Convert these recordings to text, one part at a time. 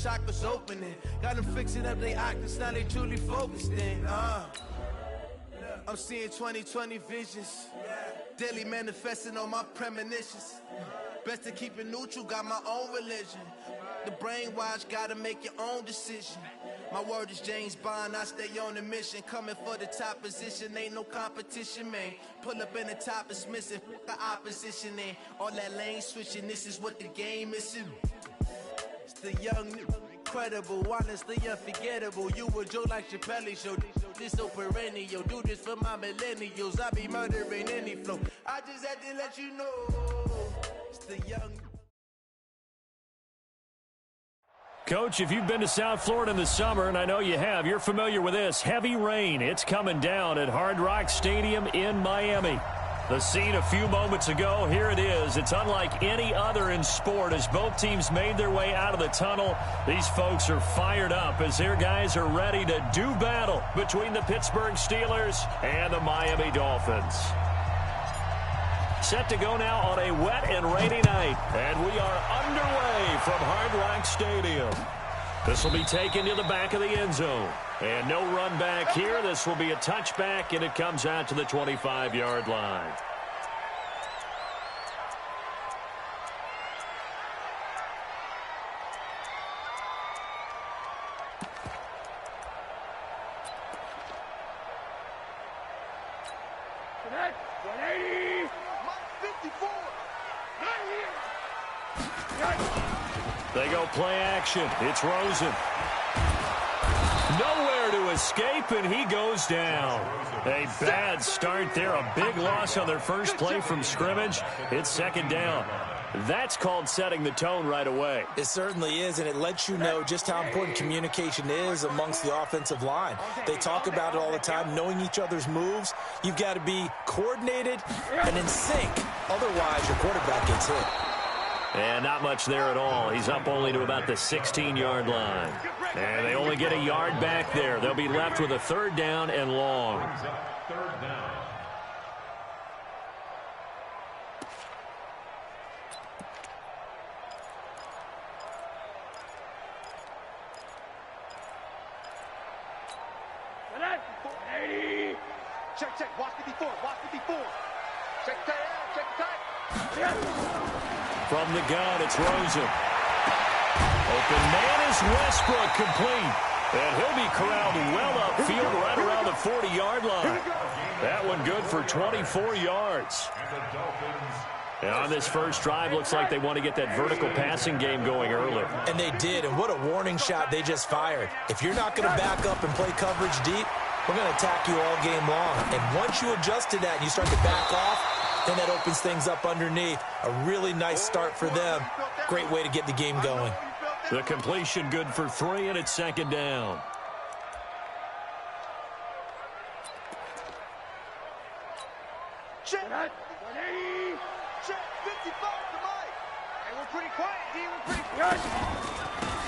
chakras opening. Got them fixing up their octaves, now they truly focused in. I'm seeing 20/20 visions. Daily manifesting on my premonitions. Best to keep it neutral, got my own religion. The brainwash, gotta make your own decision. My word is James Bond, I stay on the mission. Coming for the top position, ain't no competition, man. Pull up in the top, it's missing, the opposition in. All that lane switching, this is what the game is. It's the young, incredible, honestly unforgettable. You a joke like Chappelle show. This so perennial, do this for my millennials. I be murdering any flow. I just had to let you know. It's the young. Coach, if you've been to South Florida in the summer, and I know you have, you're familiar with this. Heavy rain. It's coming down at Hard Rock Stadium in Miami. The scene a few moments ago, here it is. It's unlike any other in sport as both teams made their way out of the tunnel. These folks are fired up as their guys are ready to do battle between the Pittsburgh Steelers and the Miami Dolphins. Set to go now on a wet and rainy night, and we are underway from Hard Rock Stadium. This will be taken to the back of the end zone. And no run back here. This will be a touchback, and it comes out to the 25-yard line. They go play action. It's Rosen. Nowhere to escape, and he goes down. A bad start there. A big loss on their first play from scrimmage. It's second down. That's called setting the tone right away. It certainly is, and it lets you know just how important communication is amongst the offensive line. They talk about it all the time, knowing each other's moves. You've got to be coordinated and in sync. Otherwise, your quarterback gets hit. And not much there at all. He's up only to about the 16-yard line. And they only get a yard back there. They'll be left with a third down and long. Check, watch the before. Check tight. From the gun, it's Rosen. Open man is Westbrook, complete. And he'll be corralled well upfield right around the 40-yard line. That one good for 24 yards. And on this first drive, looks like they want to get that vertical passing game going early. And they did, and what a warning shot they just fired. If you're not going to back up and play coverage deep, we're going to attack you all game long. And once you adjust to that and you start to back off, then that opens things up underneath. A really nice start for them. Great way to get the game going. The completion good for 3, and it's second down. Check. 180. Check. 55 to Mike. And we're pretty quiet, D. We're pretty quiet.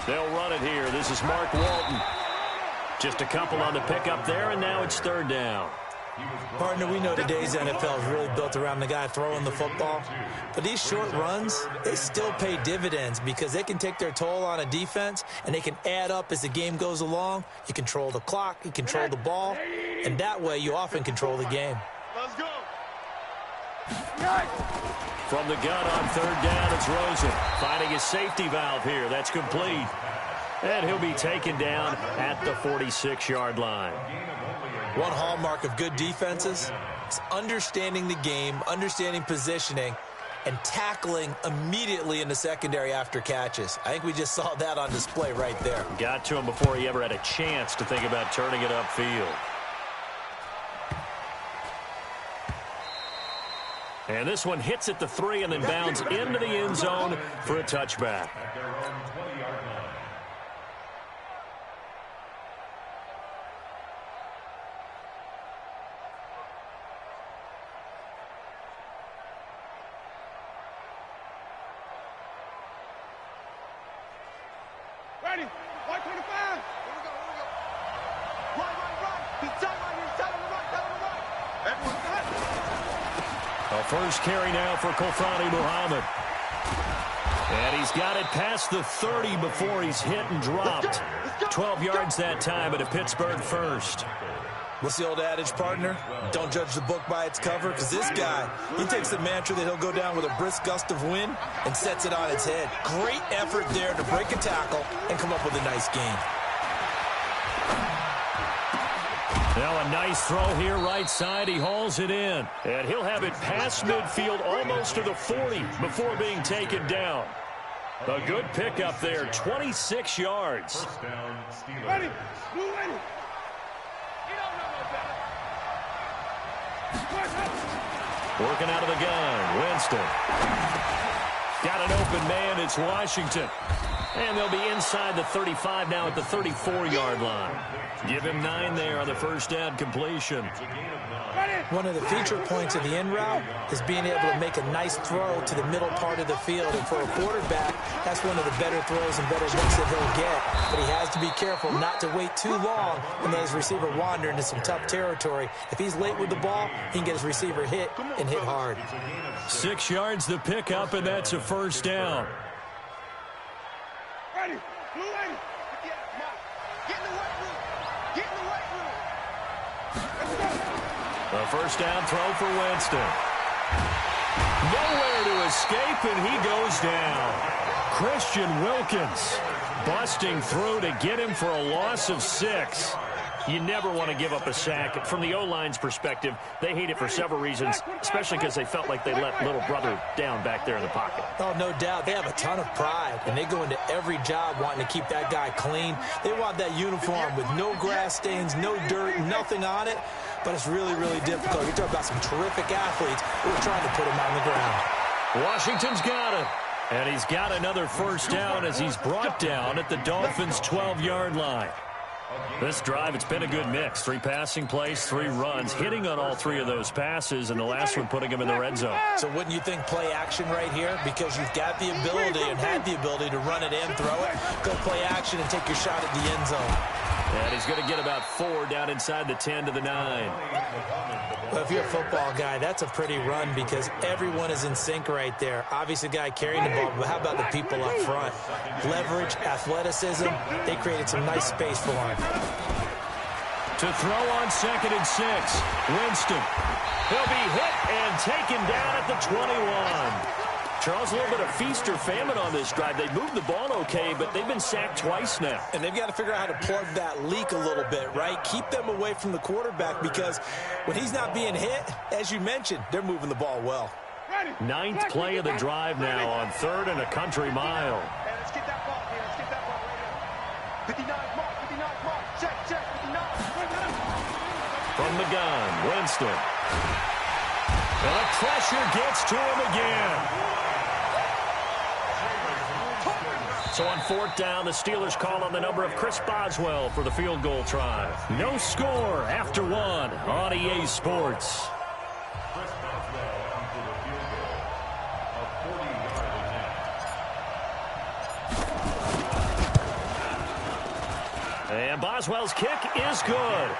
They'll run it here. This is Mark Walton. Just a couple on the pickup there, and now it's third down. Partner, we know today's NFL is really built around the guy throwing the football. But these short runs, they still pay dividends because they can take their toll on a defense, and they can add up as the game goes along. You control the clock, you control the ball, and that way you often control the game. Let's go. From the gun on third down, it's Rosen. Finding his safety valve here. That's complete. And he'll be taken down at the 46-yard line. One hallmark of good defenses is understanding the game, understanding positioning, and tackling immediately in the secondary after catches. I think we just saw that on display right there. Got to him before he ever had a chance to think about turning it upfield. And this one hits at the 3 and then bounds into the end zone for a touchback. Ready. 125. Here we go. Right. He's tight right here. Tight on the right. Everyone cut. A first carry now for Kofani Muhammad. And he's got it past the 30 before he's hit and dropped. 12 yards that time at a Pittsburgh first. What's the old adage, partner? Don't judge the book by its cover, because this guy, he takes the mantra that he'll go down with a brisk gust of wind and sets it on its head. Great effort there to break a tackle and come up with a nice gain. Now a nice throw here right side. He hauls it in. And he'll have it past midfield almost to the 40 before being taken down. A good pickup there, 26 yards. Ready. Working out of the gun, Winston. Got an open man, it's Washington. And they'll be inside the 35 now at the 34-yard line. Give him 9 there on the first down completion. One of the feature points of the in route is being able to make a nice throw to the middle part of the field. And for a quarterback, that's one of the better throws and better looks that he'll get. But he has to be careful not to wait too long and let his receiver wander into some tough territory. If he's late with the ball, he can get his receiver hit and hit hard. 6 yards the pickup, and that's a first down. Ready. Blue ready. Get in the weight room. Get in the weight room. Let's go. A first down throw for Winston. Nowhere to escape, and he goes down. Christian Wilkins busting through to get him for a loss of 6. You never want to give up a sack. From the O-line's perspective, they hate it for several reasons, especially because they felt like they let little brother down back there in the pocket. Oh, no doubt. They have a ton of pride, and they go into every job wanting to keep that guy clean. They want that uniform with no grass stains, no dirt, nothing on it, but it's really, really difficult. You're talking about some terrific athletes who are trying to put him on the ground. Washington's got it, and he's got another first down as he's brought down at the Dolphins' 12-yard line. This drive, it's been a good mix. 3 passing plays, 3 runs, hitting on all 3 of those passes, and the last one putting him in the red zone. So wouldn't you think play action right here? Because you've got the ability and had the ability to run it and throw it. Go play action and take your shot at the end zone. And he's going to get about 4 down inside the 10 to the 9. Well, if you're a football guy, that's a pretty run because everyone is in sync right there. Obviously, the guy carrying the ball, but how about the people up front? Leverage, athleticism, they created some nice space for him. To throw on 2nd and 6, Winston. He'll be hit and taken down at the 21. Charles, a little bit of feast or famine on this drive. They moved the ball okay, but they've been sacked twice now. And they've got to figure out how to plug that leak a little bit, right? Keep them away from the quarterback because when he's not being hit, as you mentioned, they're moving the ball well. 9th play of the drive now on 3rd and a country mile. Hey, let's get that ball here. Let's get that ball right here. 59 mark, 59 mark. Check, 59. From the gun, Winston. And the pressure gets to him again. So on 4th down, the Steelers call on the number of Chris Boswell for the field goal try. No score after 1 on EA Sports. And Boswell's kick is good.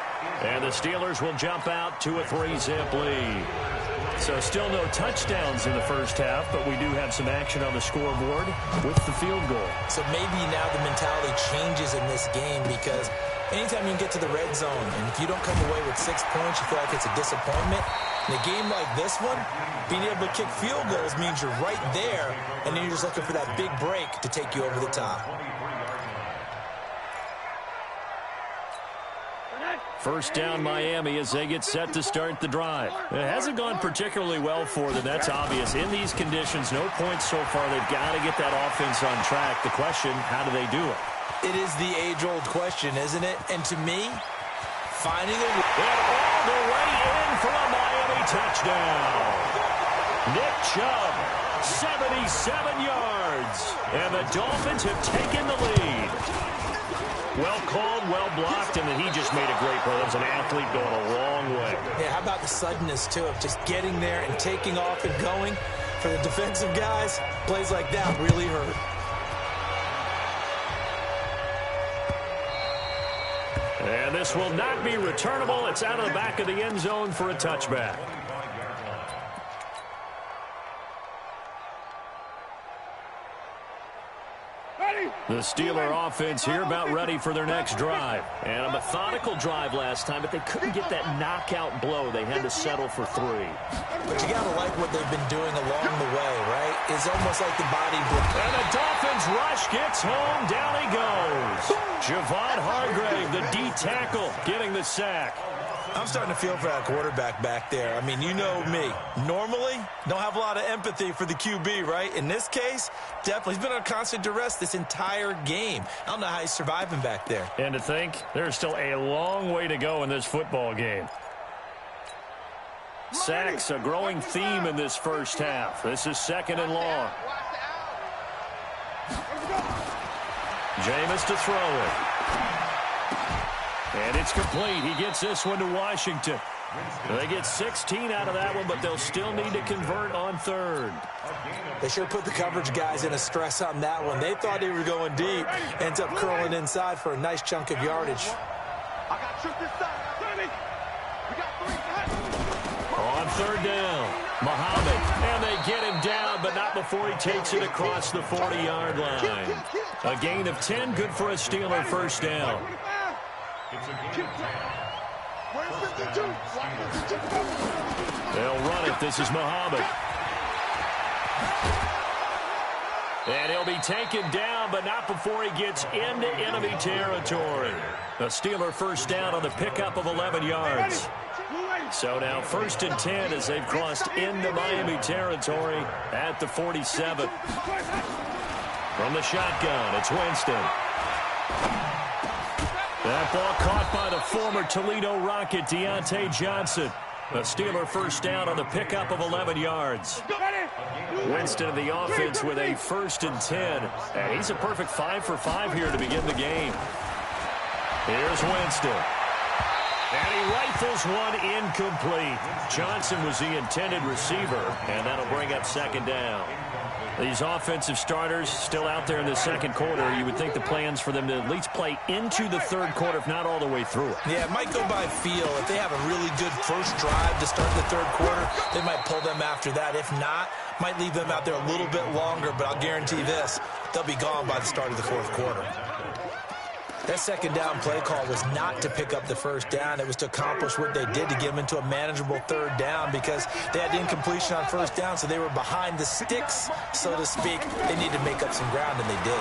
And the Steelers will jump out to a 3-zip lead. So still no touchdowns in the first half, but we do have some action on the scoreboard with the field goal. So maybe now the mentality changes in this game because anytime you can get to the red zone, and if you don't come away with 6 points, you feel like it's a disappointment. In a game like this one, being able to kick field goals means you're right there, and then you're just looking for that big break to take you over the top. First down Miami as they get set to start the drive. It hasn't gone particularly well for them, that's obvious. In these conditions, no points so far. They've got to get that offense on track. The question, how do they do it? It is the age-old question, isn't it? And to me, finding a... And all the way in for a Miami touchdown. Nick Chubb, 77 yards. And the Dolphins have taken the lead. Well called, well blocked, and then he just made a great play. That was an athlete going a long way. Yeah, how about the suddenness, too, of just getting there and taking off and going? For the defensive guys, plays like that really hurt. And this will not be returnable. It's out of the back of the end zone for a touchback. The Steeler offense here about ready for their next drive. And a methodical drive last time, but they couldn't get that knockout blow. They had to settle for 3. But you got to like what they've been doing along the way, right? It's almost like the body. And the Dolphins rush gets home. Down he goes. Javon Hargrave, the D tackle, getting the sack. I'm starting to feel for that quarterback back there. I mean, you know me. Normally, don't have a lot of empathy for the QB, right? In this case, definitely. He's been on constant duress this entire game. I don't know how he's surviving back there. And to think, there's still a long way to go in this football game. Sacks, a growing theme in this first half. This is 2nd and long. Jameis to throw it. And it's complete. He gets this one to Washington. They get 16 out of that one, but they'll still need to convert on 3rd. They sure put the coverage guys in a stress on that one. They thought they were going deep. Ends up curling inside for a nice chunk of yardage. On 3rd down, Muhammad. And they get him down, but not before he takes it across the 40-yard line. A gain of 10, good for a Steeler first down. They'll run it. This is Muhammad. And he'll be taken down, but not before he gets into enemy territory. A Steeler first down on the pickup of 11 yards. So now 1st and 10 as they've crossed into Miami territory at the 47. From the shotgun, it's Winston. That ball caught by the former Toledo Rocket, Deontay Johnson. A Steeler first down on the pickup of 11 yards. Winston in the offense with a 1st and 10. And he's a perfect 5 for 5 here to begin the game. Here's Winston. And he rifles one incomplete. Johnson was the intended receiver, and that'll bring up 2nd down. These offensive starters still out there in the 2nd quarter. You would think the plans for them to at least play into the 3rd quarter, if not all the way through it. Yeah, it might go by feel. If they have a really good first drive to start the 3rd quarter, they might pull them after that. If not, might leave them out there a little bit longer, but I'll guarantee this, they'll be gone by the start of the 4th quarter. That 2nd down play call was not to pick up the 1st down. It was to accomplish what they did to get them into a manageable 3rd down because they had incompletion on 1st down, so they were behind the sticks, so to speak. They needed to make up some ground, and they did.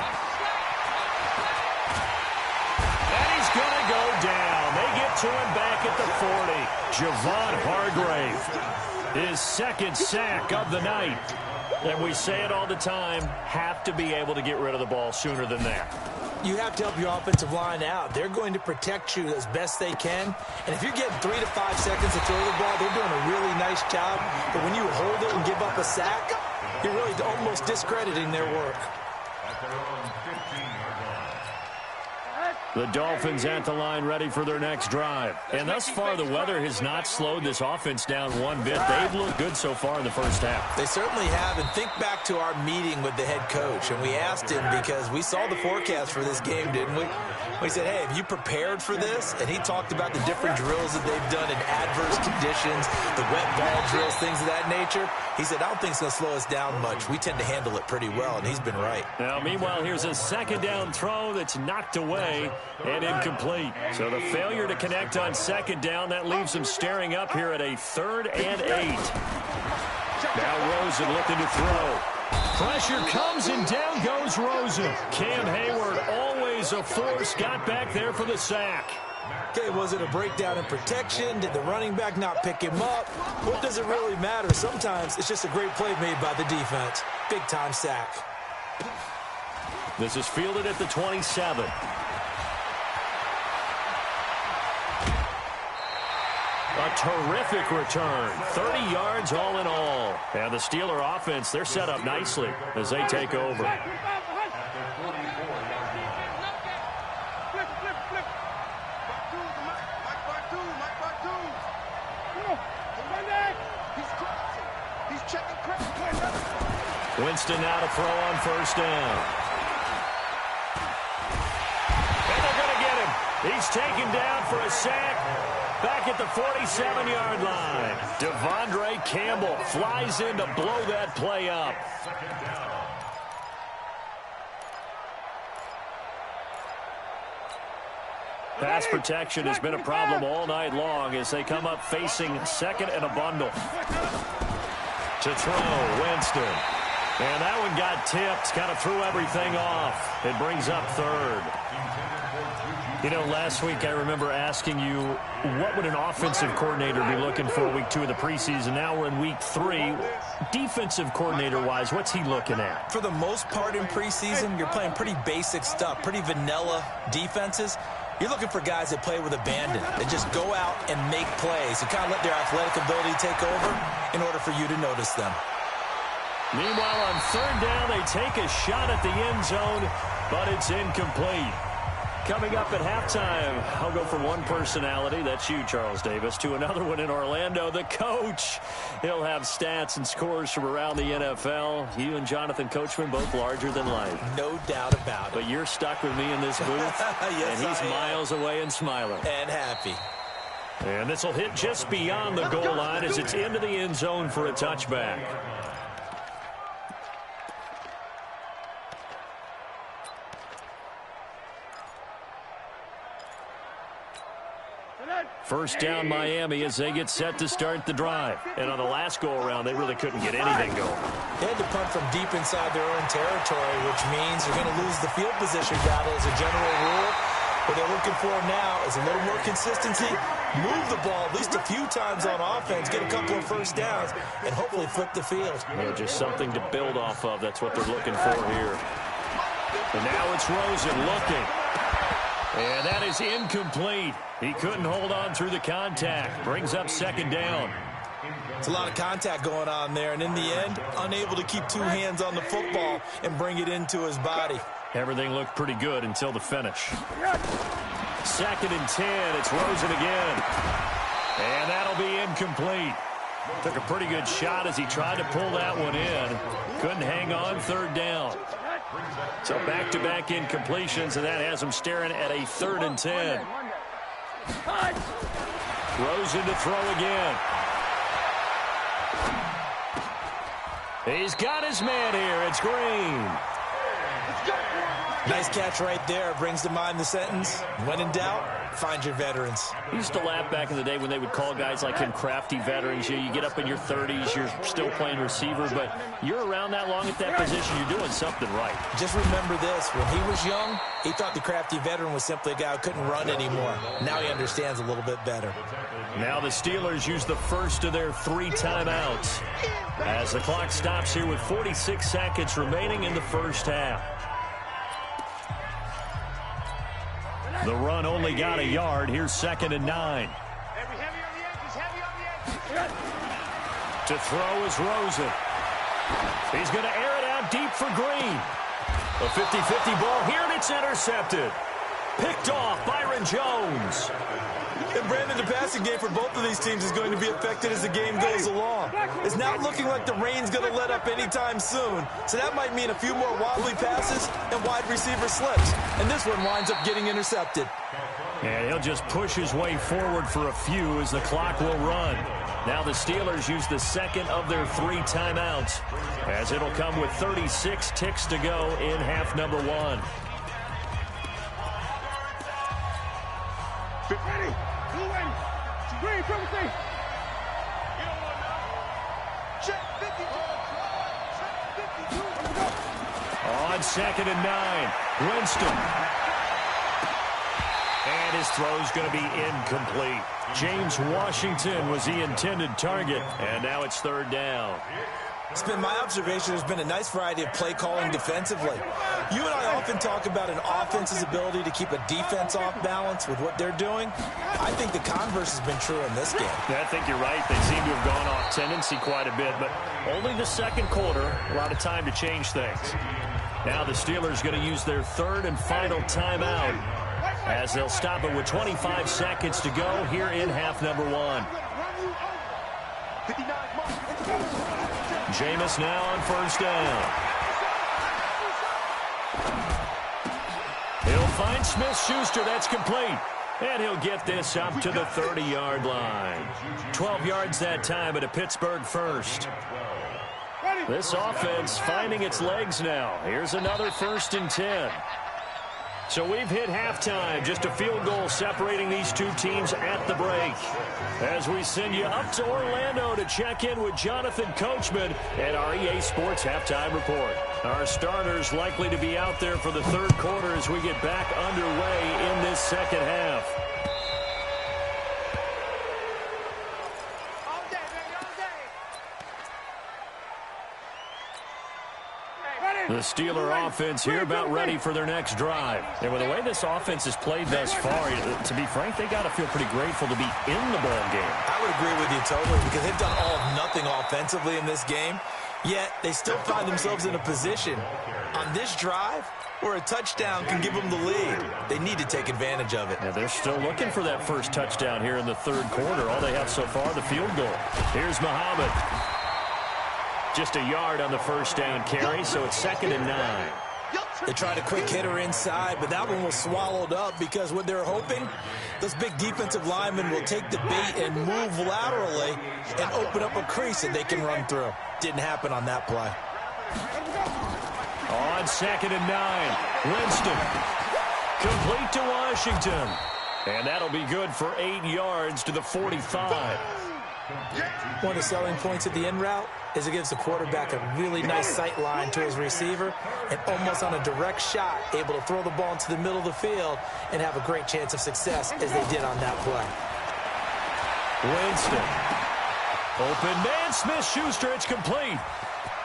And he's going to go down. They get to him back at the 40. Javon Hargrave, his 2nd sack of the night. And we say it all the time, have to be able to get rid of the ball sooner than that. You have to help your offensive line out. They're going to protect you as best they can. And if you're getting 3 to 5 seconds to throw the ball, they're doing a really nice job. But when you hold it and give up a sack, you're really almost discrediting their work. The Dolphins at the line ready for their next drive. And thus far, the weather has not slowed this offense down one bit. They've looked good so far in the first half. They certainly have. And think back to our meeting with the head coach. And we asked him because we saw the forecast for this game, didn't we? We said, hey, have you prepared for this? And he talked about the different drills that they've done in adverse conditions, the wet ball drills, things of that nature. He said, I don't think it's going to slow us down much. We tend to handle it pretty well, and he's been right. Now, meanwhile, here's a 2nd down throw that's knocked away and incomplete. So the failure to connect on 2nd down, that leaves them staring up here at a 3rd and 8. Now Rosen looking to throw. Pressure comes and down goes Rosen. Cam Hayward, always a force, got back there for the sack. Okay, was it a breakdown in protection? Did the running back not pick him up? What does it really matter? Sometimes it's just a great play made by the defense. Big-time sack. This is fielded at the 27. A terrific return. 30 yards all in all. And the Steeler offense, they're set up nicely as they take over. Winston now to throw on 1st down. And they're going to get him. He's taken down for a sack. Back at the 47-yard line. Devondre Campbell flies in to blow that play up. Pass protection has been a problem all night long as they come up facing second and a bundle. To throw, Winston. And that one got tipped, kind of threw everything off. It brings up third. You know, last week I remember asking you, what would an offensive coordinator be looking for week 2 of the preseason? Now we're in week 3. Defensive coordinator-wise, what's he looking at? For the most part in preseason, you're playing pretty basic stuff, pretty vanilla defenses. You're looking for guys that play with abandon, that just go out and make plays, and kind of let their athletic ability take over in order for you to notice them. Meanwhile, on third down, they take a shot at the end zone, but it's incomplete. Coming up at halftime, I'll go from one personality, that's you, Charles Davis, to another one in Orlando, the coach. He'll have stats and scores from around the NFL. You and Jonathan Coachman, both larger than life. No doubt about it. But you're stuck with me in this booth, yes, and he's miles away and smiling. And happy. And this will hit just beyond the goal line as it's into the end zone for a touchback. First down Miami as they get set to start the drive. And on the last go-around, they really couldn't get anything going. They had to punt from deep inside their own territory, which means you're going to lose the field position battle as a general rule. What they're looking for now is a little more consistency, move the ball at least a few times on offense, get a couple of first downs, and hopefully flip the field. Yeah, just something to build off of. That's what they're looking for here. And now it's Rosen looking. And that is incomplete. He couldn't hold on through the contact. Brings up second down. It's a lot of contact going on there, and in the end, unable to keep two hands on the football and bring it into his body. Everything looked pretty good until the finish. Second and 10. It's Rosen again. And that'll be incomplete. Took a pretty good shot as he tried to pull that one in. Couldn't hang on third down. So back-to-back incompletions, and that has him staring at a 3rd and 10. Rosen to throw again. He's got his man here. It's Green. Nice catch right there. Brings to mind the sentence, when in doubt, find your veterans. I used to laugh back in the day when they would call guys like him crafty veterans. You get up in your 30s, you're still playing receiver, but you're around that long at that position, you're doing something right. Just remember this, when he was young, he thought the crafty veteran was simply a guy who couldn't run anymore. Now he understands a little bit better. Now the Steelers use the first of their 3 timeouts as the clock stops here with 46 seconds remaining in the first half. The run only got a yard. Here's 2nd and 9. To throw is Rosen. He's going to air it out deep for Green. A 50-50 ball here, and it's intercepted. Picked off Byron Jones. And Brandon, the passing game for both of these teams is going to be affected as the game goes along. It's not looking like the rain's going to let up anytime soon. So that might mean a few more wobbly passes and wide receiver slips. And this one winds up getting intercepted. And he'll just push his way forward for a few as the clock will run. Now the Steelers use the second of their 3 timeouts as it'll come with 36 ticks to go in half number 1. Ready? Green, come with me. Check 52. On 2nd and 9, Winston. And his throw's going to be incomplete. James Washington was the intended target, and now it's 3rd down. It's been my observation there's been a nice variety of play calling defensively. You and I often talk about an offense's ability to keep a defense off balance with what they're doing. I think the converse has been true in this game. Yeah, I think you're right. They seem to have gone off tendency quite a bit, but only the 2nd quarter, a lot of time to change things. Now the Steelers going to use their 3rd and final timeout as they'll stop it with 25 seconds to go here in half number 1. Jameis now on 1st down. He'll find Smith-Schuster. That's complete. And he'll get this up to the 30-yard line. 12 yards that time at a Pittsburgh first. This offense finding its legs now. Here's another 1st and 10. So we've hit halftime, just a field goal separating these two teams at the break. As we send you up to Orlando to check in with Jonathan Coachman at our EA Sports Halftime Report. Our starters likely to be out there for the third quarter as we get back underway in this second half. The Steeler offense here about ready for their next drive. And with the way this offense has played thus far, to be frank, they got to feel pretty grateful to be in the ball game. I would agree with you totally because they've done all of nothing offensively in this game, yet they still find themselves in a position on this drive where a touchdown can give them the lead. They need to take advantage of it. Yeah, they're still looking for that first touchdown here in the third quarter. All they have so far, the field goal. Here's Muhammad. Just a yard on the first down carry, so it's 2nd and 9. They tried a quick hitter inside, but that one was swallowed up because what they're hoping, this big defensive lineman will take the bait and move laterally and open up a crease that they can run through. Didn't happen on that play. On 2nd and 9, Winston. Complete to Washington. And that'll be good for 8 yards to the 45. One of the selling points of the in route is it gives the quarterback a really nice sight line to his receiver and almost on a direct shot able to throw the ball into the middle of the field and have a great chance of success as they did on that play. Winston. Open man, Smith-Schuster, it's complete.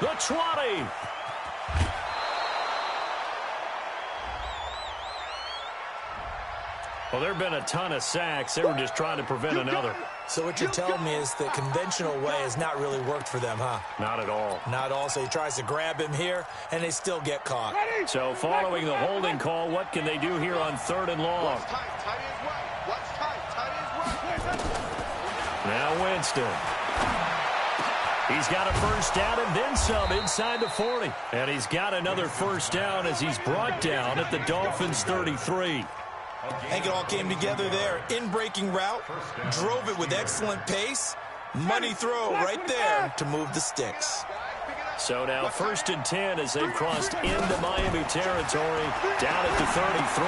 The 20. Well, there have been a ton of sacks. They were just trying to prevent another. So what you're telling me is the conventional way has not really worked for them, huh? Not at all. Not at all. So he tries to grab him here, and they still get caught. So following the holding call, what can they do here on 3rd and long? Now Winston. He's got a first down and then some inside the 40. And he's got another first down as he's brought down at the Dolphins' 33. I think it all came together there. In-breaking route, drove it with excellent pace. Money throw right there to move the sticks. So now 1st and 10 as they've crossed into Miami territory, down at the 33.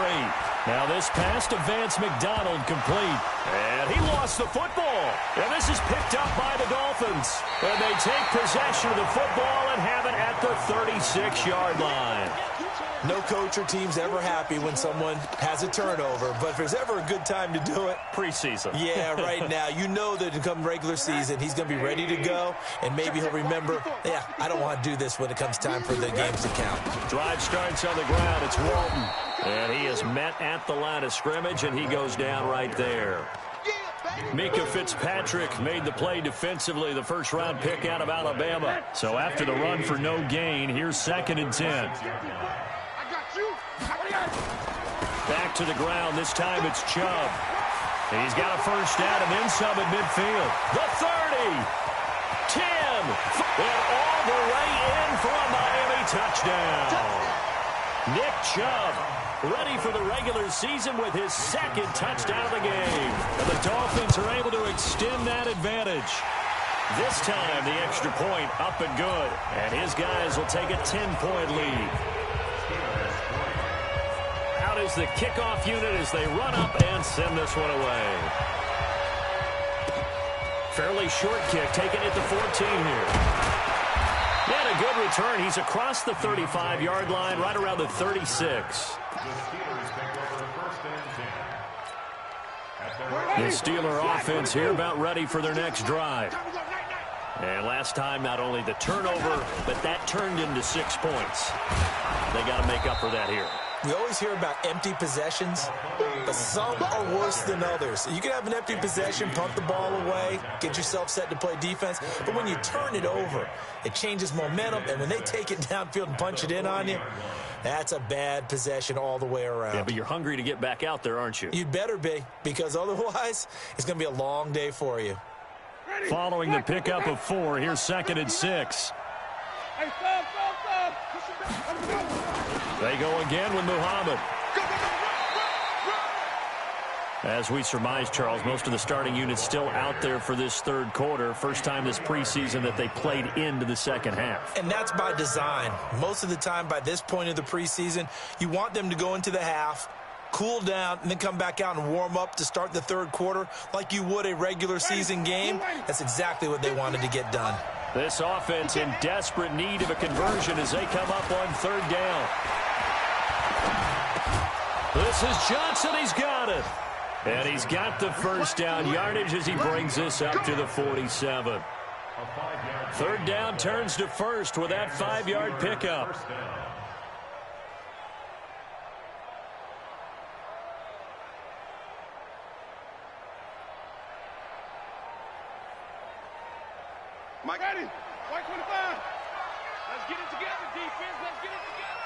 Now this pass to Vance McDonald complete. And he lost the football. And this is picked up by the Dolphins. And they take possession of the football and have it at the 36-yard line. No coach or team's ever happy when someone has a turnover, but if there's ever a good time to do it, preseason. Yeah, right now. You know that come regular season, he's going to be ready to go, and maybe he'll remember, yeah, I don't want to do this when it comes time for the games to count. Drive starts on the ground. It's Walton. And he is met at the line of scrimmage, and he goes down right there. Mika Fitzpatrick made the play defensively, the first-round pick out of Alabama. So after the run for no gain, here's 2nd and 10. Back to the ground. This time it's Chubb. He's got a first down and then some at midfield. The 30. 10. And all the way in for a Miami touchdown. Nick Chubb ready for the regular season with his 2nd touchdown of the game. And the Dolphins are able to extend that advantage. This time the extra point up and good. And his guys will take a 10-point lead. Out is the kickoff unit as they run up and send this one away. Fairly short kick taken at the 14 here. And a good return. He's across the 35-yard line, right around the 36. The Steeler offense here about ready for their next drive. And last time, not only the turnover, but that turned into 6 points. They got to make up for that here. We always hear about empty possessions, but some are worse than others. You can have an empty possession, punt the ball away, get yourself set to play defense, but when you turn it over, it changes momentum, and when they take it downfield and punch it in on you, that's a bad possession all the way around. Yeah, but you're hungry to get back out there, aren't you? You'd better be, because otherwise, it's going to be a long day for you. Following the pickup of 4, here's 2nd and 6. They go again with Muhammad. As we surmise, Charles, most of the starting units still out there for this third quarter. First time this preseason that they played into the second half. And that's by design. Most of the time by this point of the preseason, you want them to go into the half, cool down, and then come back out and warm up to start the third quarter like you would a regular season game. That's exactly what they wanted to get done. This offense in desperate need of a conversion as they come up on third down. This is Johnson. He's got it. And he's got the first down yardage as he brings this up to the 47. Third down turns to first with that 5-yard pickup. Mike, ready? White 25. Let's get it together, defense. Let's get it together.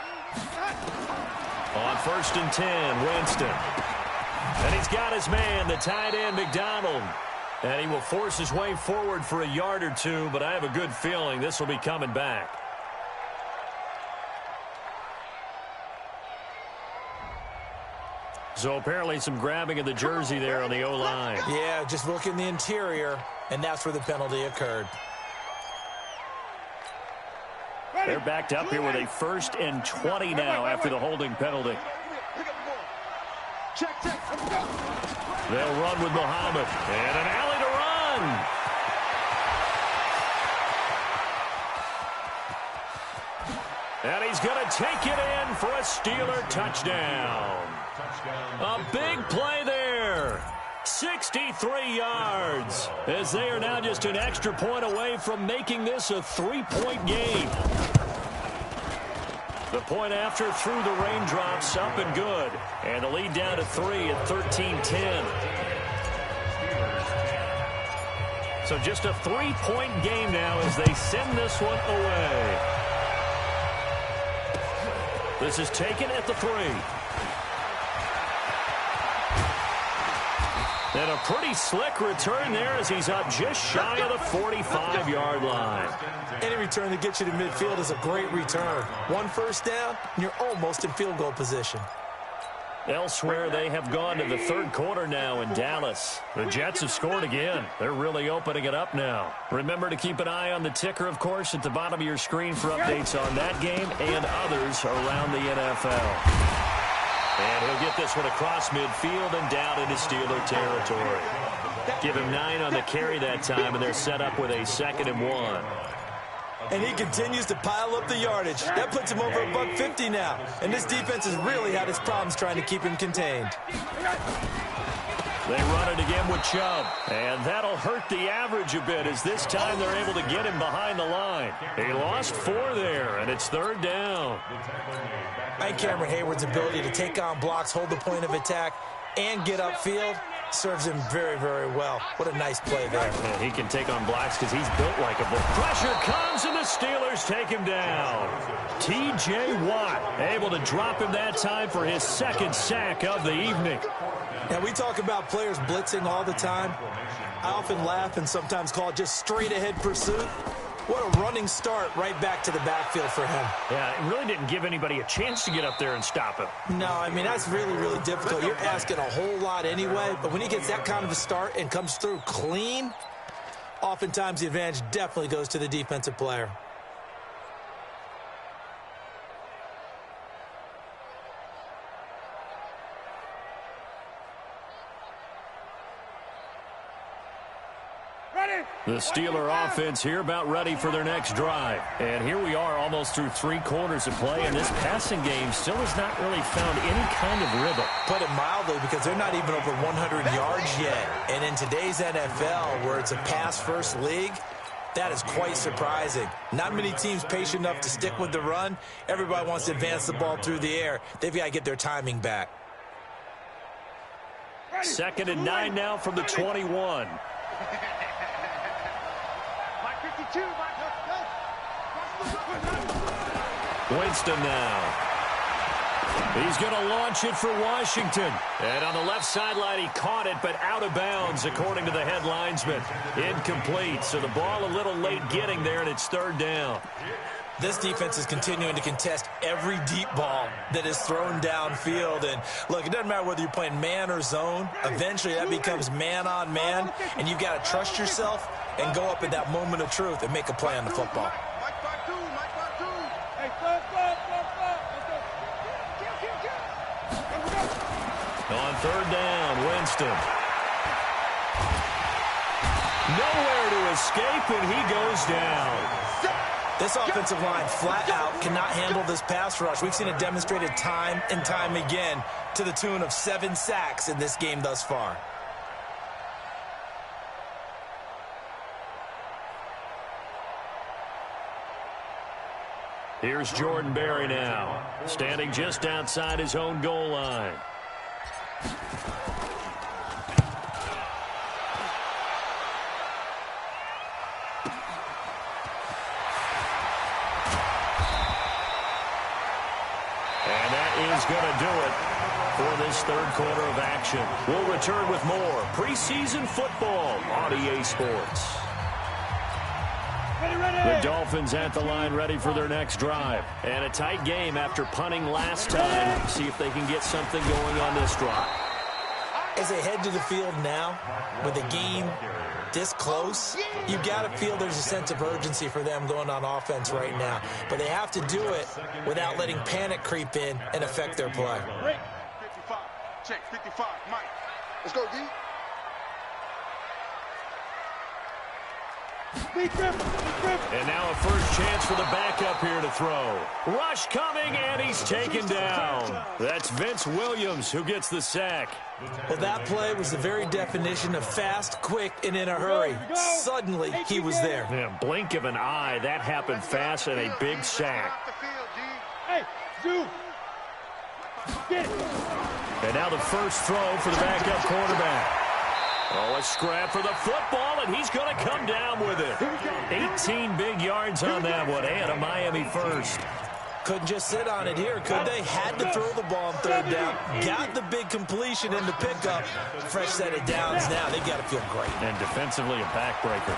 On 1st and 10, Winston. And he's got his man, the tight end, McDonald. And he will force his way forward for a yard or two, but I have a good feeling this will be coming back. So apparently some grabbing of the jersey there on the O-line. Yeah, just look in the interior, and that's where the penalty occurred. They're backed up here with a 1st and 20 now after the holding penalty. Check. Let's go. They'll run with Muhammad. And an alley to run. And he's going to take it in for a Steeler touchdown. A big play there. 63 yards. As they are now just an extra point away from making this a 3-point game. The point after through the raindrops, up and good. And the lead down to 3 at 13-10. So just a 3-point game now as they send this one away. This is taken at the 3. And a pretty slick return there as he's up just shy of the 45-yard line. Any return that gets you to midfield is a great return. 1 first down, and you're almost in field goal position. Elsewhere, they have gone to the third quarter now in Dallas. The Jets have scored again. They're really opening it up now. Remember to keep an eye on the ticker, of course, at the bottom of your screen for updates on that game and others around the NFL. And he'll get this one across midfield and down into Steeler territory. Give him 9 on the carry that time, and they're set up with a 2nd and 1. And he continues to pile up the yardage. That puts him over $150 now. And this defense has really had its problems trying to keep him contained. They run it again with Chubb. And that'll hurt the average a bit as this time they're able to get him behind the line. He lost 4 there, and it's 3rd down. And Cameron Hayward's ability to take on blocks, hold the point of attack, and get upfield serves him very, very well. What a nice play there. And he can take on blocks because he's built like a bull. Pressure comes, and the Steelers take him down. T.J. Watt able to drop him that time for his 2nd sack of the evening. Now, we talk about players blitzing all the time. I often laugh and sometimes call it just straight-ahead pursuit. What a running start right back to the backfield for him. Yeah, it really didn't give anybody a chance to get up there and stop him. No, I mean, that's really, really difficult. You're asking a whole lot anyway, but when he gets that kind of a start and comes through clean, oftentimes the advantage definitely goes to the defensive player. The Steeler offense here about ready for their next drive. And here we are almost through 3 quarters of play, and this passing game still has not really found any kind of rhythm. Put it mildly, because they're not even over 100 yards yet. And in today's NFL, where it's a pass-first league, that is quite surprising. Not many teams patient enough to stick with the run. Everybody wants to advance the ball through the air. They've got to get their timing back. 2nd and 9 now from the 21. Winston now. He's going to launch it for Washington. And on the left sideline, he caught it, but out of bounds, according to the head linesman. Incomplete. So the ball a little late getting there, and it's 3rd down. This defense is continuing to contest every deep ball that is thrown downfield. And, look, it doesn't matter whether you're playing man or zone. Eventually, that becomes man-on-man, and you've got to trust yourself and go up at that moment of truth and make a play on the football. On third down, Winston. Nowhere to escape, and he goes down. This offensive line, flat out, cannot handle this pass rush. We've seen it demonstrated time and time again to the tune of 7 sacks in this game thus far. Here's Jordan Berry now, standing just outside his own goal line. And that is going to do it for this third quarter of action. We'll return with more preseason football on EA Sports. The Dolphins at the line, ready for their next drive. And a tight game after punting last time. See if they can get something going on this drive. As they head to the field now, with the game this close, you've got to feel there's a sense of urgency for them going on offense right now. But they have to do it without letting panic creep in and affect their play. 55, check, 55, Mike. Let's go, D. And now a first chance for the backup here to throw. Rush coming, and he's taken down. That's Vince Williams who gets the sack. Well, that play was the very definition of fast, quick, and in a hurry. Suddenly, he was there. Yeah, blink of an eye, that happened fast, and a big sack. Hey, Zoo. And now the first throw for the backup quarterback. Oh, a scrap for the football, and he's going to come down with it. 18 big yards on that one, and a Miami first. Couldn't just sit on it here, could they? Had to throw the ball on third down. Got the big completion in the pickup. Fresh set of downs now. They've got to feel great. And defensively, a backbreaker.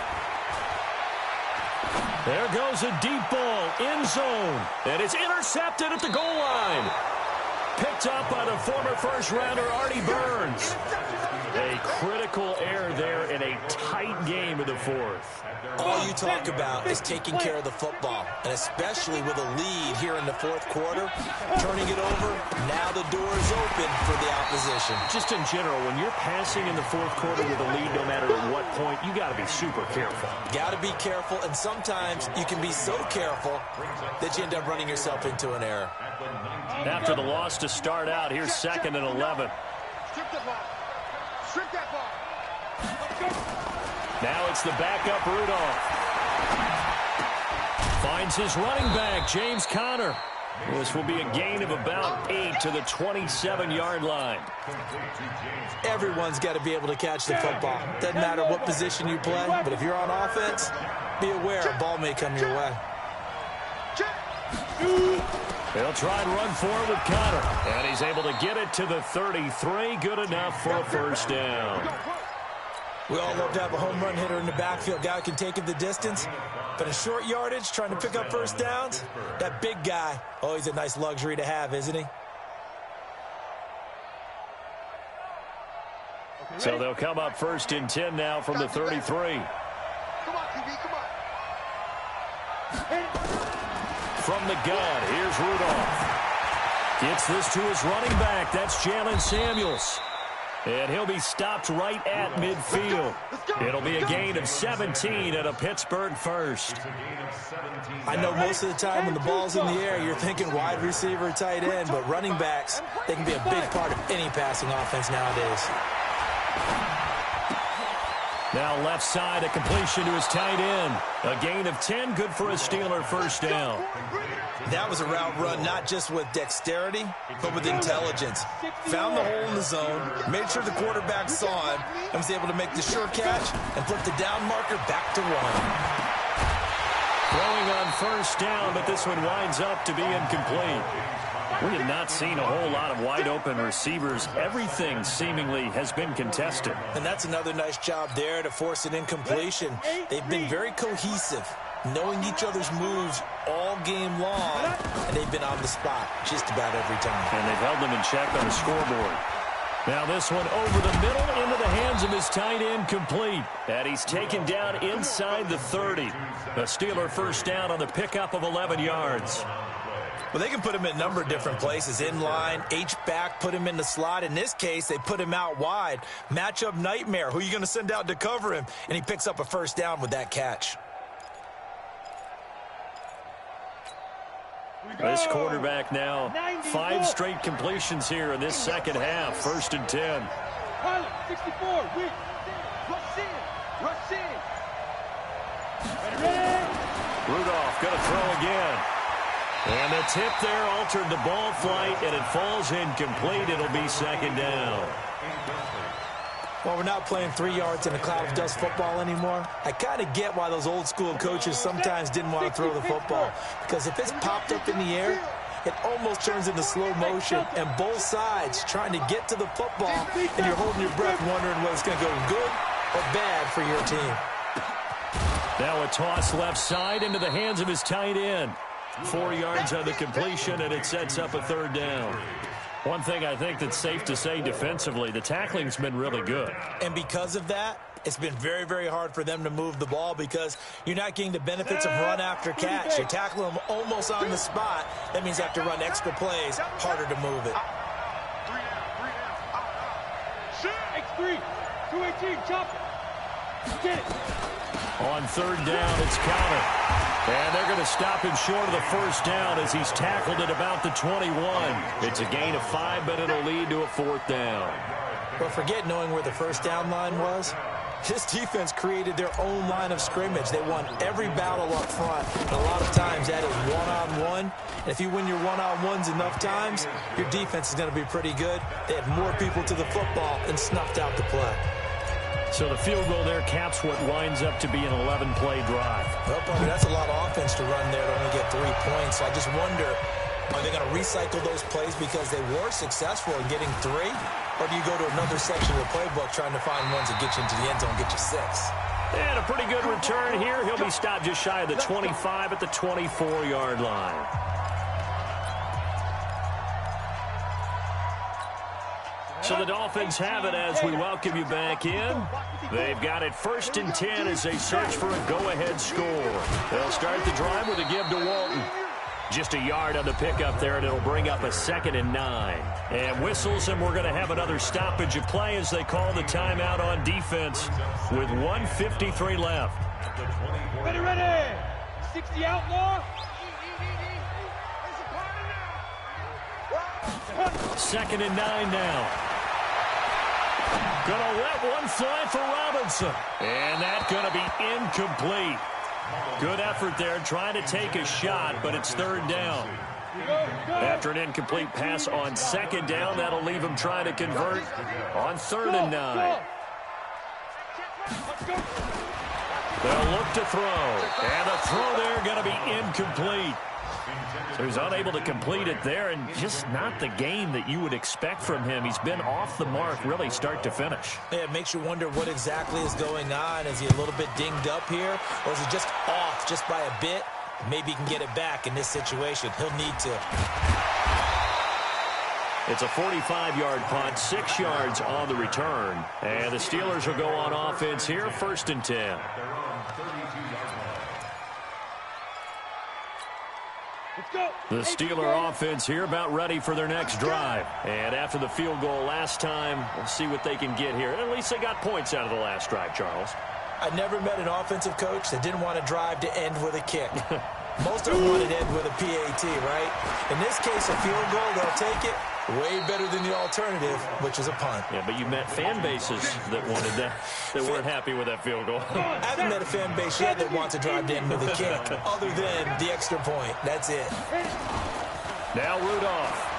There goes a deep ball, end zone. And it's intercepted at the goal line. Picked up by the former first-rounder, Artie Burns. A critical error there in a tight game in the fourth. All you talk about is taking care of the football, and especially with a lead here in the fourth quarter, turning it over, now the door is open for the opposition. Just in general, when you're passing in the fourth quarter with a lead, no matter at what point, you got to be super careful. Got to be careful, and sometimes you can be so careful that you end up running yourself into an error. After the loss to start out, here's 2nd and 11. Strip that ball. Strip that ball. Now it's the backup Rudolph. Finds his running back, James Conner. This will be a gain of about 8 to the 27-yard line. Everyone's got to be able to catch the football. Doesn't matter what position you play, but if you're on offense, be aware a ball may come your way. They'll try and run forward with Conner. And he's able to get it to the 33. Good enough for a first down. We all love to have a home run hitter in the backfield. Guy can take it the distance. But in short yardage, trying to pick up first downs, that big guy, always a nice luxury to have, isn't he? So they'll come up 1st and 10 now from the 33. Come on, TV, come on. From the gun, here's Rudolph. Gets this to his running back. That's Jalen Samuels. And he'll be stopped right at midfield. It'll be a gain of 17 and a Pittsburgh first. I know most of the time when the ball's in the air, you're thinking wide receiver, tight end, but running backs, they can be a big part of any passing offense nowadays. Now left side, a completion to his tight end. A gain of 10, good for a Steeler first down. That was a route run not just with dexterity, but with intelligence. Found the hole in the zone, made sure the quarterback saw him, and was able to make the sure catch and flip the down marker back to 1. Throwing on first down, but this one winds up to be incomplete. We have not seen a whole lot of wide-open receivers. Everything seemingly has been contested. And that's another nice job there to force an incompletion. They've been very cohesive knowing each other's moves all game long, and they've been on the spot just about every time. And they've held them in check on the scoreboard. Now this one over the middle into the hands of his tight end, complete. And he's taken down inside the 30. A Steeler first down on the pickup of 11 yards. Well, they can put him in a number of different places. In line, H-back, put him in the slot. In this case, they put him out wide. Matchup nightmare. Who are you going to send out to cover him? And he picks up a first down with that catch. This quarterback now 5 straight completions here in this second half. 1st and 10. 64, rush in. Rudolph going to throw again. And the tip there altered the ball flight, and it falls incomplete. It'll be 2nd down. Well, we're not playing 3 yards in a cloud of dust football anymore. I kind of get why those old school coaches sometimes didn't want to throw the football. Because if it's popped up in the air, it almost turns into slow motion. And both sides trying to get to the football, and you're holding your breath wondering whether it's going to go good or bad for your team. Now a toss left side into the hands of his tight end. 4 yards on the completion, and it sets up a 3rd down. One thing I think that's safe to say defensively, the tackling's been really good. And because of that, it's been very, very hard for them to move the ball because you're not getting the benefits of run after catch. You tackle them almost on the spot. That means you have to run extra plays, harder to move it. X3, 218, chop it. Get it. On 3rd down, it's counter. And they're going to stop him short of the first down as he's tackled at about the 21. It's a gain of 5, but it'll lead to a 4th down. Well, forget knowing where the first down line was. This defense created their own line of scrimmage. They won every battle up front. And a lot of times that is one-on-one. And if you win your one-on-ones enough times, your defense is going to be pretty good. They had more people to the football and snuffed out the play. So the field goal there caps what winds up to be an 11-play drive. Well, I mean, that's a lot of offense to run there to only get 3 points. So I just wonder, are they going to recycle those plays because they were successful in getting 3? Or do you go to another section of the playbook trying to find ones that get you into the end zone and get you 6? And a pretty good return here. He'll be stopped just shy of the 25 at the 24-yard line. So the Dolphins have it as we welcome you back in. They've got it 1st and 10 as they search for a go-ahead score. They'll start the drive with a give to Walton. Just a yard on the pickup there, and it'll bring up a 2nd and 9. And whistles, and we're going to have another stoppage of play as they call the timeout on defense with 1:53 left. Ready. 60 outlaw. 2nd and 9 now. Gonna let one fly for Robinson. And that's gonna be incomplete. Good effort there trying to take a shot, but it's 3rd down. After an incomplete pass on 2nd down, that'll leave him trying to convert on 3rd and 9. They'll look to throw. And the throw there gonna be incomplete. So he's unable to complete it there, and just not the game that you would expect from him. He's been off the mark really start to finish. Yeah, it makes you wonder what exactly is going on. Is he a little bit dinged up here, or is he just off just by a bit? Maybe he can get it back in this situation. He'll need to. It's a 45-yard punt, 6 yards on the return. And the Steelers will go on offense here, 1st and 10. The Steeler offense here about ready for their next drive. And after the field goal last time, we'll see what they can get here. At least they got points out of the last drive, Charles. I never met an offensive coach that didn't want a drive to end with a kick. Most of them wanted to end with a PAT, right? In this case, a field goal, they'll take it. Way better than the alternative, which is a punt. Yeah, but you met fan bases that wanted that, that weren't happy with that field goal. I haven't met a fan base yet that wants to drive to end with a kick, other than the extra point. That's it. Now Rudolph.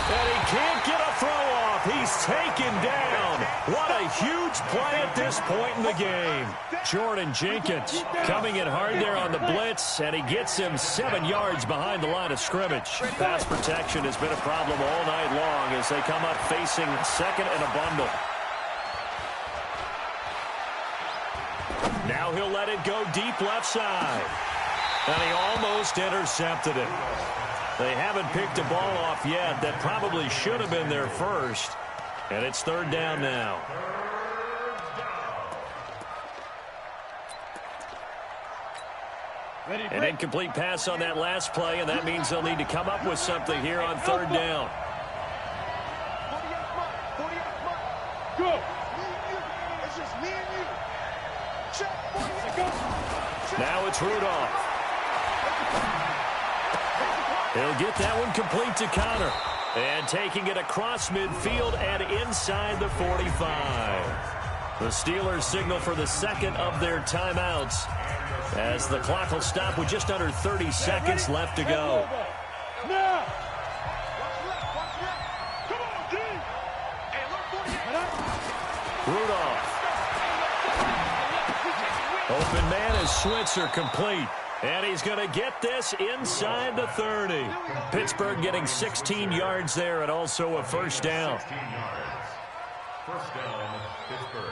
And he can't get a throw off. He's taken down. What a huge play at this point in the game. Jordan Jenkins coming in hard there on the blitz, and he gets him 7 yards behind the line of scrimmage. Pass protection has been a problem all night long as they come up facing 2nd and a bundle. Now Now he'll let it go deep left side. And he almost intercepted it. They haven't picked a ball off yet. That probably should have been their first. And it's third down now. An incomplete pass on that last play, and that means they'll need to come up with something here on third down. Go. It's just me and you. Check. Now it's Rudolph. He'll get that one complete to Connor. And taking it across midfield and inside the 45. The Steelers signal for the second of their timeouts as the clock will stop with just under 30 seconds left to go. Now. Rudolph. Open man is Switzer complete. And he's going to get this inside the 30. Pittsburgh getting 16 yards there and also a first down. First down, Pittsburgh.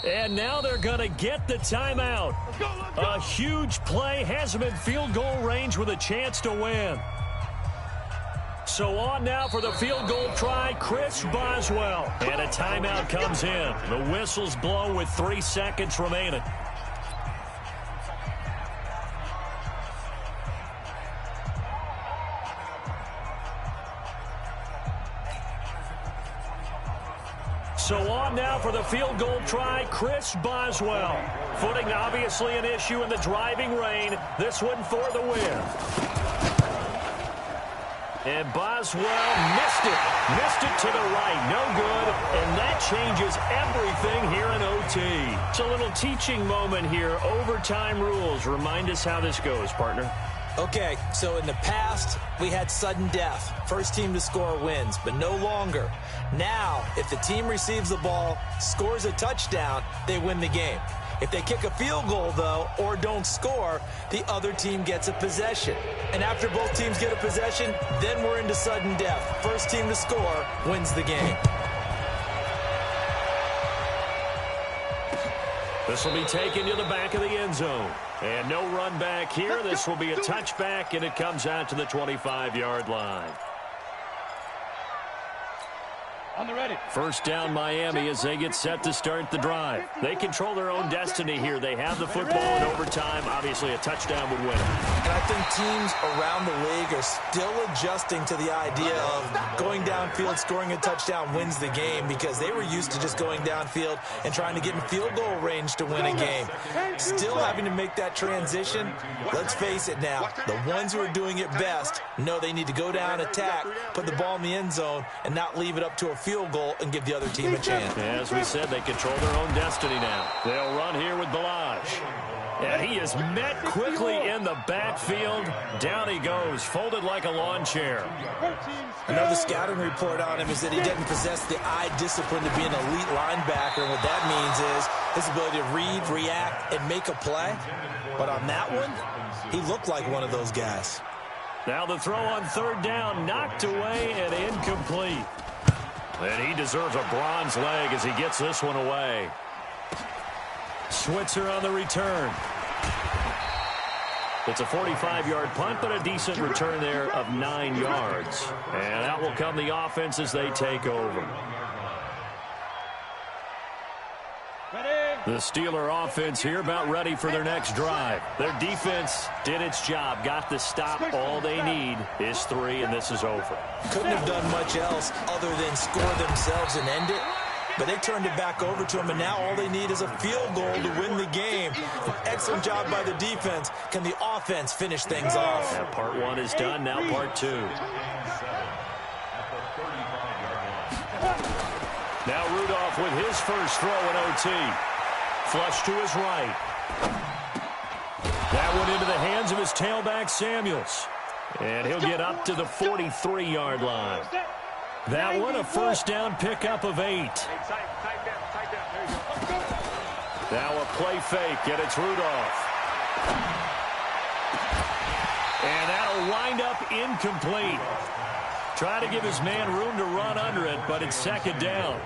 And now they're going to get the timeout. A huge play has them in field goal range with a chance to win. So on now for the field goal try, Chris Boswell. And a timeout comes in. The whistles blow with 3 seconds remaining. So on now for the field goal try, Chris Boswell. Footing obviously an issue in the driving rain. This one for the win. And Boswell missed it. Missed it to the right. No good. And that changes everything here in OT. It's a little teaching moment here. Overtime rules. Remind us how this goes, partner. Okay, so in the past, we had sudden death. First team to score wins, but no longer. Now, if the team receives the ball, scores a touchdown, they win the game. If they kick a field goal, though, or don't score, the other team gets a possession. And after both teams get a possession, then we're into sudden death. First team to score wins the game. This will be taken to the back of the end zone. And no run back here. This will be a touchback, and it comes out to the 25-yard line. On the ready. First down Miami as they get set to start the drive. They control their own destiny here. They have the football in overtime. Obviously, a touchdown would win it. And I think teams around the league are still adjusting to the idea of going downfield, scoring a touchdown wins the game, because they were used to just going downfield and trying to get in field goal range to win a game. Still having to make that transition. Let's face it now, the ones who are doing it best know they need to go down, attack, put the ball in the end zone, and not leave it up to a field goal and give the other team a chance. As we said, they control their own destiny now. They'll run here with Balaj. And he is met quickly in the backfield. Down he goes, folded like a lawn chair. I know the scouting report on him is that he doesn't possess the eye discipline to be an elite linebacker. And what that means is his ability to read, react, and make a play. But on that one, he looked like one of those guys. Now the throw on third down, knocked away and incomplete. And he deserves a bronze leg as he gets this one away. Switzer on the return. It's a 45-yard punt, but a decent return there of 9 yards. And out will come the offense as they take over. The Steeler offense here about ready for their next drive. Their defense did its job, got the stop. All they need is 3, and this is over. Couldn't have done much else other than score themselves and end it. But they turned it back over to him, and now all they need is a field goal to win the game. An excellent job by the defense. Can the offense finish things off? Now part 1 is done, now part 2. Now Rudolph with his first throw in OT. Flush to his right. That one into the hands of his tailback, Samuels. And he'll get up to the 43-yard line. That one a first down pickup of 8. Now a play fake, and it's Rudolph. And that'll wind up incomplete. Try to give his man room to run under it, but it's second down.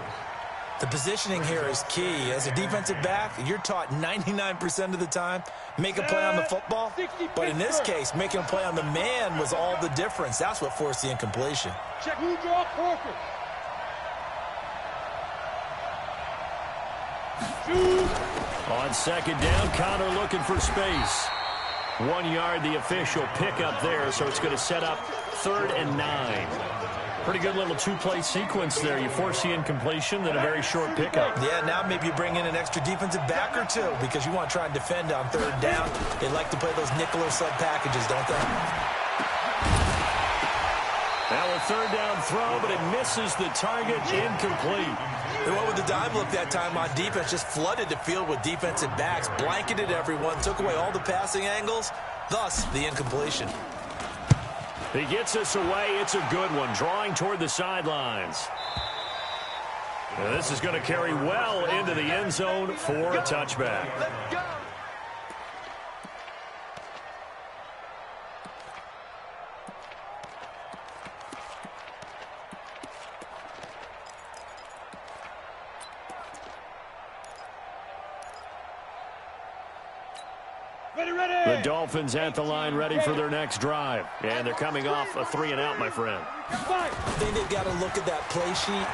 The positioning here is key. As a defensive back, you're taught 99% of the time, make a play on the football. But in this case, making a play on the man was all the difference. That's what forced the incompletion. Check who draw Corker. On second down, Connor looking for space. 1 yard, the official pickup there, so it's going to set up 3rd and 9. Pretty good little two-play sequence there. You force the incompletion, then a very short pickup. Yeah, now maybe you bring in an extra defensive back or two because you want to try and defend on 3rd down. They like to play those nickel or sub packages, don't they? Now a 3rd down throw, but it misses the target, incomplete. They went with the dime look that time on defense, just flooded the field with defensive backs, blanketed everyone, took away all the passing angles, thus the incompletion. He gets us away. It's a good one, drawing toward the sidelines. Now this is going to carry well into the end zone for a touchback. Let's go. The Dolphins at the line ready for their next drive. And they're coming off a 3-and-out, my friend. I think they've got to look at that play sheet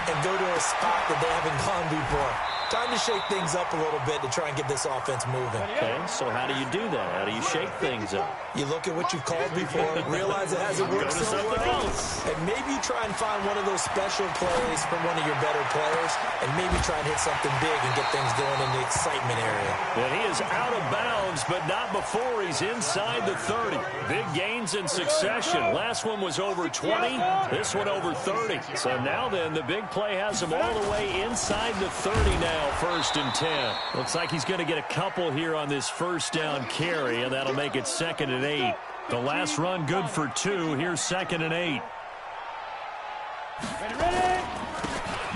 and go to a spot that they haven't gone before. Time to shake things up a little bit to try and get this offense moving. Okay, so how do you do that? How do you shake things up? You look at what you've called before, realize it hasn't worked Go to so something well, else. and maybe you try and find one of those special plays from one of your better players, and maybe try and hit something big and get things going in the excitement area. And he is out of bounds, but not before he's inside the 30. Big gains in succession. Last one was over 20. This one over 30. So now then, the big play has him all the way inside the 30 now, 1st and 10. Looks like he's going to get a couple here on this 1st down carry, and that'll make it 2nd and 8. The last run good for 2. Here's 2nd and 8.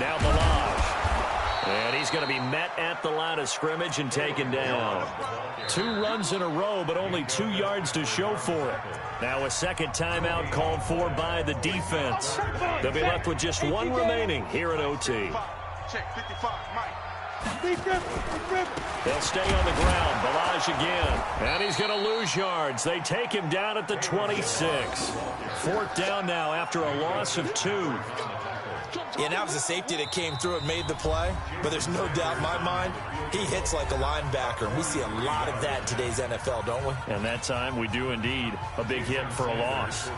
Now Balaj. And he's going to be met at the line of scrimmage and taken down. 2 runs in a row, but only 2 yards to show for it. Now a second timeout called for by the defense. They'll be left with just 1 remaining here at OT. Check 55, Mike. They'll stay on the ground. Balaj again. And he's going to lose yards. They take him down at the 26. 4th down now after a loss of 2. Yeah, that was a safety that came through and made the play, but there's no doubt in my mind, he hits like a linebacker. And we see a lot of that in today's NFL, don't we? And that time we do indeed. A big hit for a loss.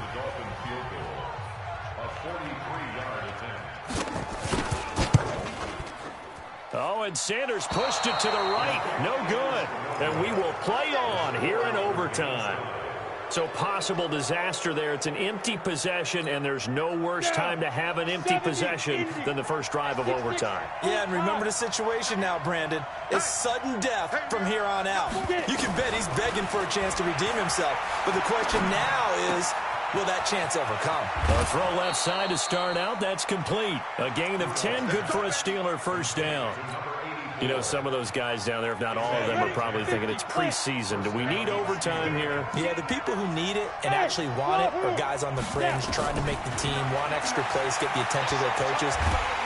Oh, and Sanders pushed it to the right. No good. And we will play on here in overtime. So possible disaster there. It's an empty possession, and there's no worse time to have an empty possession than the first drive of overtime. Yeah, and remember the situation now, Brandon. It's sudden death from here on out. You can bet he's begging for a chance to redeem himself. But the question now is, will that chance ever come? A throw left side to start out. That's complete. A gain of 10. Good for a Steeler 1st down. You know, some of those guys down there, if not all of them, are probably thinking it's preseason. Do we need overtime here? Yeah, the people who need it and actually want it are guys on the fringe trying to make the team, want extra plays, get the attention of their coaches.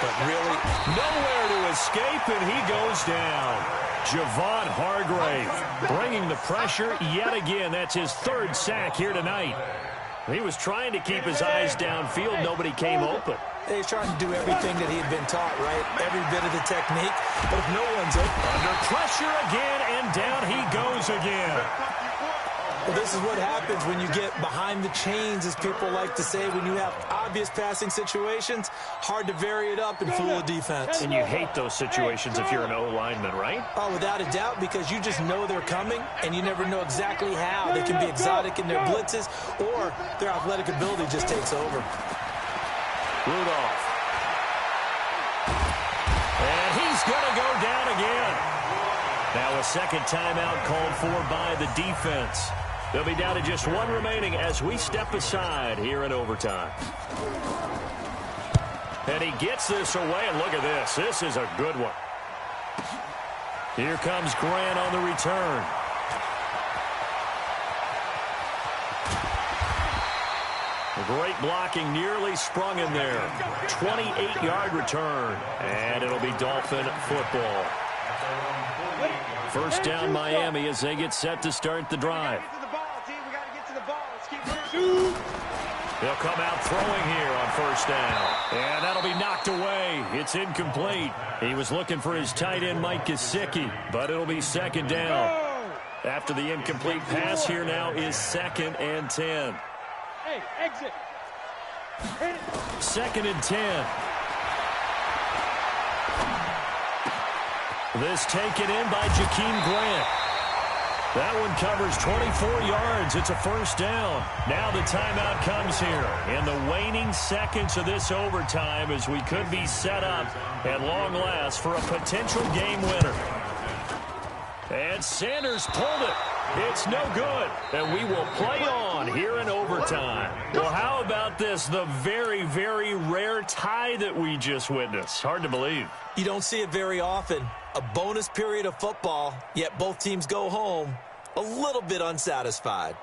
But really, nowhere to escape, and he goes down. Javon Hargrave bringing the pressure yet again. That's his 3rd sack here tonight. He was trying to keep his eyes downfield. Nobody came open. He's trying to do everything that he had been taught, right? Every bit of the technique. But if no one's open. Under pressure again, and down he goes again. Well, this is what happens when you get behind the chains, as people like to say, when you have obvious passing situations. Hard to vary it up and fool a defense. And you hate those situations if you're an O-lineman, right? Oh, without a doubt, because you just know they're coming, and you never know exactly how. They can be exotic in their blitzes, or their athletic ability just takes over. Rudolph. And he's going to go down again. Now a second timeout called for by the defense. They'll be down to just 1 remaining as we step aside here in overtime. And he gets this away, and look at this. This is a good one. Here comes Grant on the return. Great blocking, nearly sprung in there. 28-yard return, and it'll be Dolphin football. First down Miami as they get set to start the drive. They'll come out throwing here on first down. And that'll be knocked away. It's incomplete. He was looking for his tight end, Mike Gesicki, but it'll be second down. After the incomplete pass, here now is 2nd and 10. Hey, exit. 2nd and 10. This taken in by Jakeem Grant. That one covers 24 yards. It's a first down. Now the timeout comes here in the waning seconds of this overtime as we could be set up at long last for a potential game winner. And Sanders pulled it. It's no good. And we will play on here in overtime. Well, how about this? The very, very rare tie that we just witnessed. Hard to believe. You don't see it very often. A bonus period of football, yet both teams go home a little bit unsatisfied.